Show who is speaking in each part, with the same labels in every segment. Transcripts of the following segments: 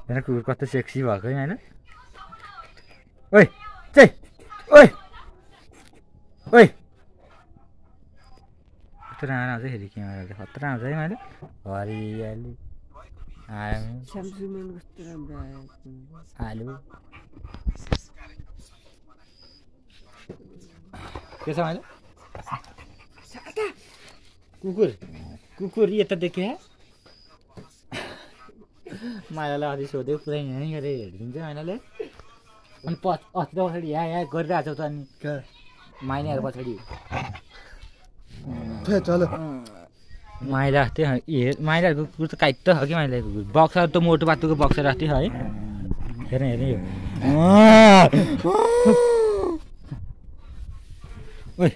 Speaker 1: हेर कुकुर कस्तो सेक्सी भएको है होइन ओइ चाहिँ ओइ ओइ कस्तो राम्रो आउँछ फेरि क्यामेरा चाहिँ खतरा आउँछ है मैले हरियाली आलु के छ मैले कुकुर कुकुर यता देखे माइलालाई अझै सोध्यो पुरै यहीँ गरेर हेरिदिन्छ माइलाले अनि अस्ति त पछाडि यहाँ गरिरहेको छ त अनि माइलाहरू पछाडि
Speaker 2: चल
Speaker 1: माइला त्यो माइलाहरूको कुकुर त काइट त हो कि माइलाको कुकुर बक्सा त मोटो बातुको बक्सा राख्थ्यो है हेर्न हेर्ने यो ओइ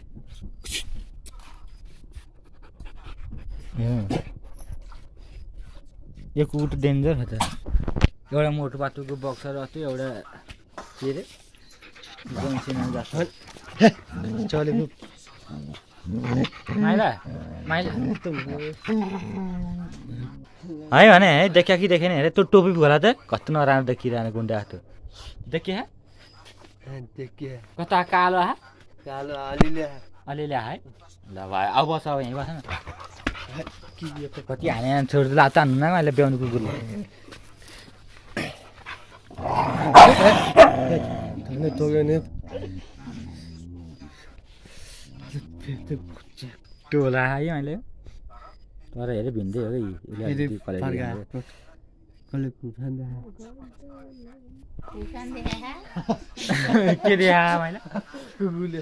Speaker 1: यो कुकुर त डेन्जर हो त एउटा मोटो बाटोको बक्सा राख्थ्यो एउटा के अरे जङ्सिना जस्तो
Speaker 2: चलेको
Speaker 1: माइला माइला है भने है देखिया कि देखेन हेरे त्यो टोपी होला त कस्तो नराम्रो देखिरहने गुन्डा जस्तो देखिया कता कालो हा
Speaker 2: कालो अलिअलि
Speaker 1: अलिअलि है ल भाइ अब बस अब यहीँ बस न कति हाने छोड्दै लाता हान्नु न मैले ब्याउनु कुकुरले टोला है मैले तर हेरे भिन्दै हो के देखा मैले कुकुरले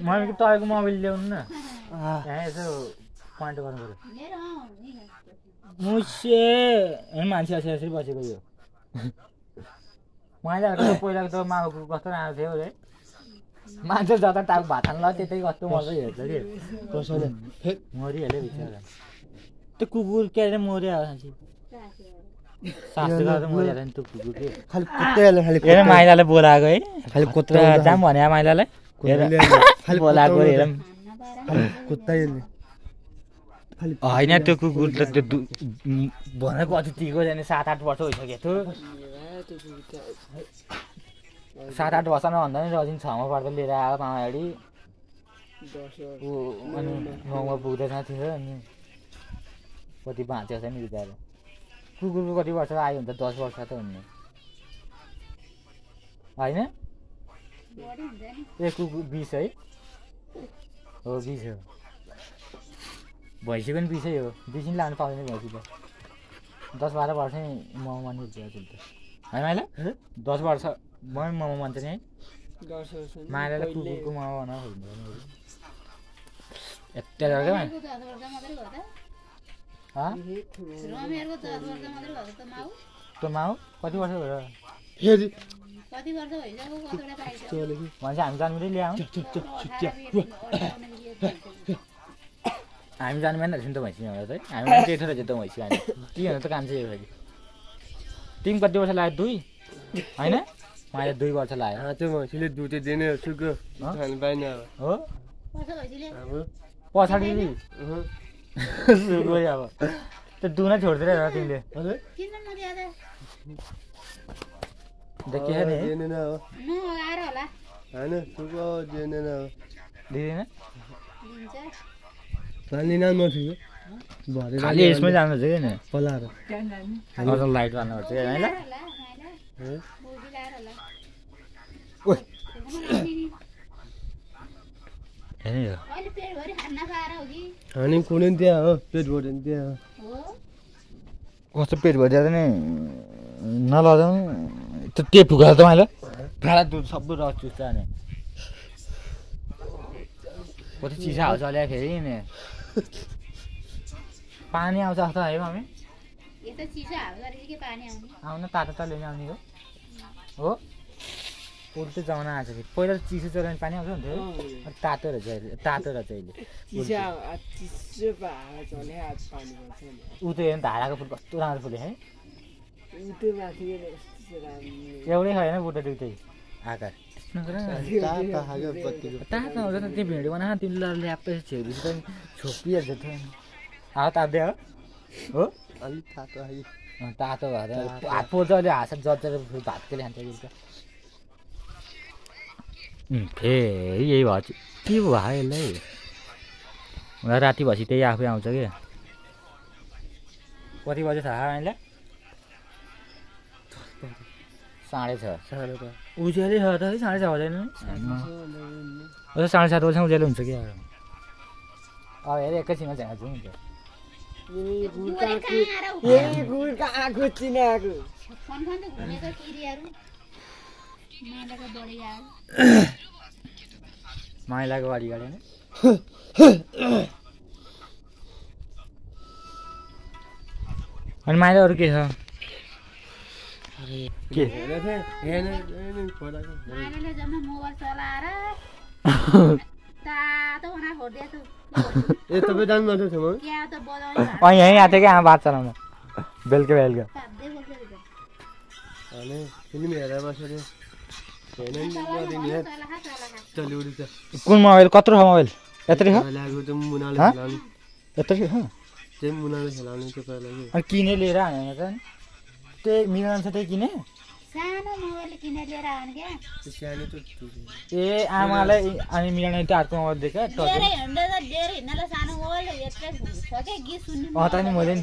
Speaker 1: मैले तपाईँको मोबाइल ल्याउनु न यहाँ यसो पोइन्ट गर्नु पऱ्यो मुसे मान्छे यसरी यसरी बसेको यो महिलाहरूको पहिलाको त माउको कस्तो राम्रो थियो है मान्छे जता टाउको भात खानु ल त्यतै कस्तो मजा हेर्छ कि कसैले मरिहाल्यो बिचरा त्यो कुकुर के अरे मर्यो सासले गर्दा मरिहाल्यो नि त्यो कुकुर के
Speaker 2: खालि कुत्ताले
Speaker 1: हेर माइलाले बोलाएको है
Speaker 2: खालि कुत्ता
Speaker 1: जाम भने माइलालाई
Speaker 2: खालि
Speaker 1: बोलाएको हेर
Speaker 2: कुत्ताले
Speaker 1: होइन त्यो कुकुर त त्यो भनेको अतिथिको जाने 7-8 वर्ष भइसक्यो थियो 7-8 वर्षमा भन्दा नि रजिन 6मा पढ्दा लिएर आयो मामाडी ऊ अनि 9मा पुग्दैछ थियो अनि कति बाँचेको छ नि बिचरा कुकुरको कति वर्ष आयो भने त 10 वर्ष त हुने होइन ए कुकुर 20 है हो 20 हो भैँसी पनि 20 हो 20 नि लानु पाउँदैन भैँसी त 10-12 वर्ष मोमो मान्नु है माइला 10 वर्ष म मोमो मान्छ नि है माइलालाई कुकुरको मोमो बनाएर खोज्नु यता क्या त्यो माउ कति वर्ष भयो
Speaker 2: फेरि
Speaker 1: भन्छ हामी जन्मिँदै ल्याउँ हामी जानुभएन रहेछ नि त भैँसी एउटा चाहिँ हामी त्यही रहेछ त भैँसी हामी तिमीहरू त काम चाहिँ फेरि तिमी कति वर्ष लाग्यो 2 होइन मैले 2 वर्ष लाग्यो
Speaker 2: त्यो भैँसीले दुध दिने सुको खानु पाएन
Speaker 1: हो पछाडि सुको अब त्यो दुना छोडिदिएर हेर तिमीले देखिए नि
Speaker 2: दिँदैन हो होइन सुको दिँदैन हो
Speaker 1: दिँदैन
Speaker 2: लालिना नथियो
Speaker 1: खालि यसमै जानु चाहिँ नि
Speaker 2: पलाएर
Speaker 1: अझ लाइट बाल्नुपर्छ होइन
Speaker 2: अनि कुनै त्यहाँ हो पेट भर्यो नि त्यहाँ
Speaker 1: कस्तो पेट भरिदिएर नि नलजाउनु त्यो टेप फुकाएर त मैले भाडा दुध सबै रस चुस्छ नि कति चिसा हाल्छ अलिक फेरि नि पानी आउँछ जस्तो है मम्मी आउन तातो त लिन आउने हो उल्टो जमाना आएको छ पहिला त चिसो चलाउने पानी आउँछ हुन्थ्यो तातो रहेछ अहिले ऊ त हेर्नु धाराको फुल कस्तो राम्रो फुल्यो है एउटै छैन बुट्टा दुइटै आकार तातो आउँछ त त्यो भिडियो बना तिमीले ल्यापै छेउपछि त छोपिहाल्छ त हावा ताप्दै हो
Speaker 2: अलिक तातो आयो
Speaker 1: तातो भएर हात पोल्छ अहिले हाँस जजेर भातले खान्छ फेरि यही भयो के भयो यसलाई मलाई राति भएपछि त्यही आफै आउँछ कि कति बजे थाहा हामीलाई 6:30 उज्यालै छ त 6:30 हुँदैन 7:30 बजीसम्म उज्यालो हुन्छ कि अब हेर एकैछिनमा झ्याङ हुन्छ माइलाको गाडी गाडी अनि माइला अरू के छ के यहीँ आएको थियो कि आमा बात चलाउन बेलुका कुन मोबाइल कत्रो छ मोबाइल यत्रो छ यत्रो छ अनि किने लिएर आयो त त्यही मिलाउनु छ त्यही किने ए आमालाई अनि मिलाउने त्यो अर्को मोबाइल दिएको त नि मैले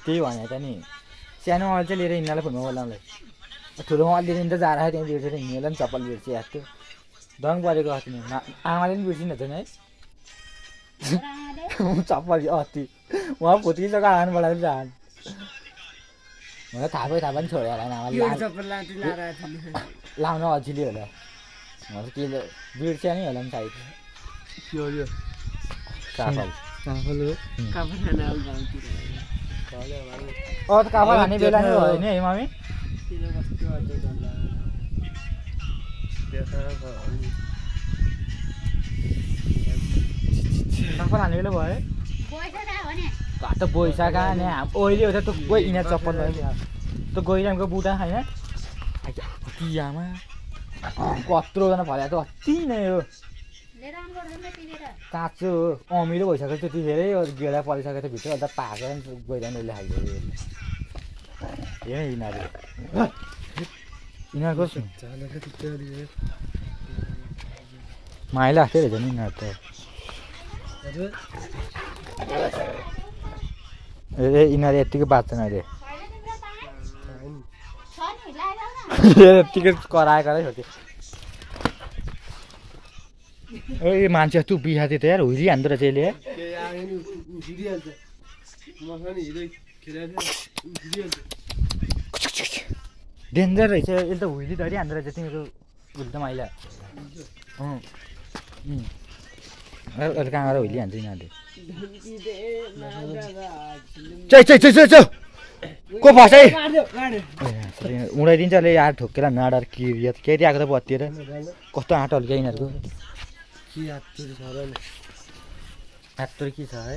Speaker 1: त्यही भने त नि सानो मोबाइल चाहिँ लिएर हिँड्नलाई फोनमा बोलाउनुलाई ठुलो मोबाइल लिएर त जाँदा त्यहाँ बिर्सेर हिँडेर पनि चप्पल बिर्से आएको थियो दङ परेको अस्ति आमाले पनि बिर्सिनु त नि है चप्पल अस्ति उहाँ फुत्किसक्यो आँगन बढाएर जान मलाई थाहा पनि छोड्यो होला आमाले लाउन अल्छिली होला के बिर्स्या नै होला नि सायद काफल हाने बेला नै भयो नि है मम्मी काफल हाने बेला भयो त बैशाख नि ओइली हो त गइ यिनीहरू चप्पल त गइरामको बुढा होइन आमा कत्रोजना फल्या त अति नै हो काँचो अमिलो भइसक्यो त्यति धेरै गेडा परिसक्यो त भित्र अन्त पाकेर गइरहनु उसले खाइदियो हेर यिनीहरूको माइला जस्तै रहेछ नि यिनीहरू त ए यिनीहरू यत्तिकै बाँच्छन् अहिले यत्तिकै कराएको हो त्यो ए मान्छे यस्तो बिहा थियो त यार हुइलिहाल्दो रहेछ यसले डेन्जर रहेछ यसले त हुइली धरिहाल्दो रहेछ तिमीको भुल त माइला अहिले कहाँ गएर हुइलिहाल्छ यिनीहरूले को फसाइ उडाइदिन्छ अहिले यार ठोकेर नाडर केटी आएको त बत्तिएर कस्तो आँट हल्क्यो यिनीहरूको हाततोरी के छ है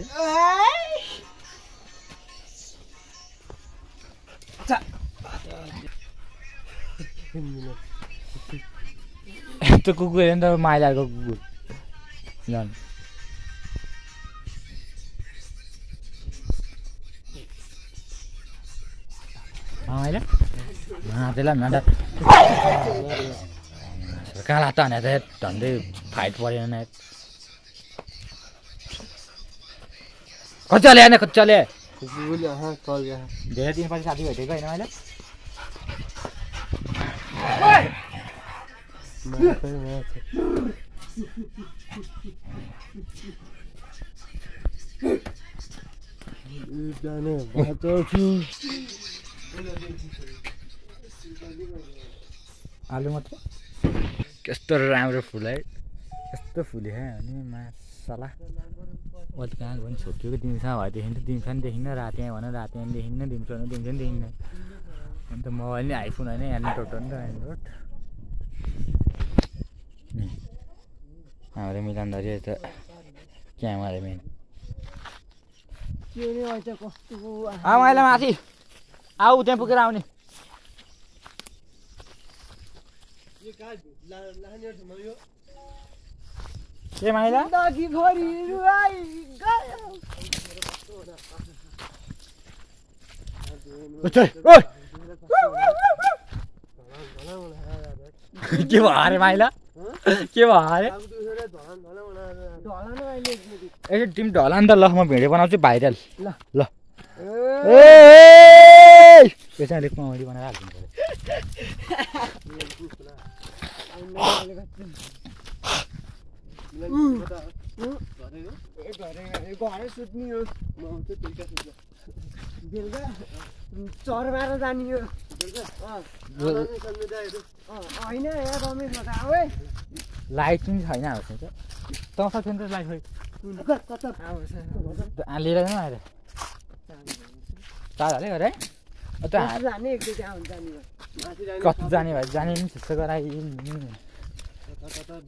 Speaker 1: यस्तो कुकुर हेर्नु त माइलाहरूको कुकुर झन् माइला त्यसलाई नाडा कहाँ लात हाने त झन्डै फाइट परेन न कति चले होइन कति चले धेरै दिनपछि साथी भेटेको होइन मैले आलु मात्र कस्तो राम्रो फुल है कस्तो फुल्यो है अनि मासला अहिले कहाँ गयो नि छोपिएको दिउँसो भएदेखि त दिउँसो नि देखिन्न राति आयो भने राति पनि देखिन्न दिउँसो नि देखिन्न अन्त मोबाइल नि आइफोन होइन यहाँ टोटो नि त एन्ड्रोइड हाम्रो मिलानधरी त क्यामेरा मेन मैले माथि आऊ त्यहाँ पुगेर आउने के माइला
Speaker 2: जिन्दगीभरि रुवाई गयो
Speaker 1: के भयो अरे माइला के भयो अरे ए तिमी ढला नि त ल म भिडियो बनाउँछु भाइरल ल ल ए यो चाहिँ अलिक कमेडी बनाएर हाल्दिनु
Speaker 2: घरै सुत्ने हो बेलुका चरमाएर जाने हो होइन यहाँ रमेशमा त आऊ है
Speaker 1: लाइट पनि छैन अब चाहिँ तँसँग छैन त लाइट लिएर जाउँ आएर चार हाल्यो अरे
Speaker 2: जाने एक दुई त्यहाँ हुन्छ नि
Speaker 1: कस्तो जाने भाइ जाने पनि त्यस्तो गराइ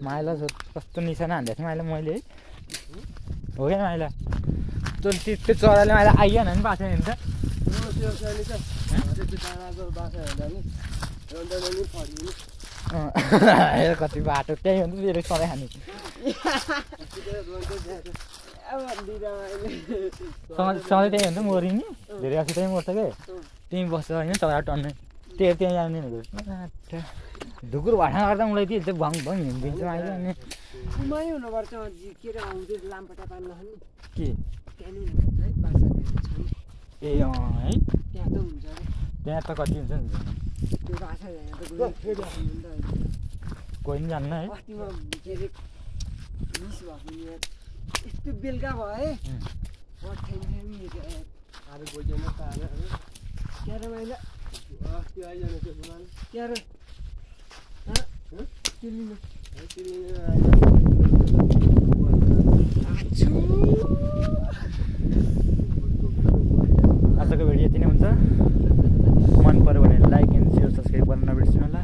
Speaker 1: माइला कस्तो निशाना हान्दै थियो माइला मैले है हो क्या माइला त्यो त्यो चराले माइला आइएन नि पाएको छैन नि त कति बाटो त्यही हो नि त धेरै सधैँ खाने सधैँ त्यही हो नि त मरिने धेरै अस्ति त्यहीँ मर्छ क्या त्यहीँ बस्छ होइन चरा टन्ने त्यहाँ जाने ढुकुर भाडा गर्दा मलाई त्यो भङ भङ हिँडिदिन्छ अहिले अनि
Speaker 2: उमै हुनुपर्छ के अरे आउँदै लामपटा पार्न
Speaker 1: के ए है
Speaker 2: त्यहाँ त हुन्छ
Speaker 1: त्यहाँ त कति हुन्छ नि
Speaker 2: त्यो बाछा
Speaker 1: कोही पनि जान्न है
Speaker 2: अस्ति म के अरे मिस भएको यस्तो बेलुका भयो है क्यारे मैले क्यारे
Speaker 1: आजको भिडियो यति नै हुन्छ मन पऱ्यो भने लाइक एन्ड सेयर सब्सक्राइब गर्न नबिर्सिनु होला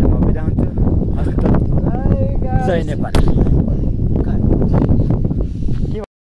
Speaker 1: म बिदा हुन्छु हस्त जय नेपाल।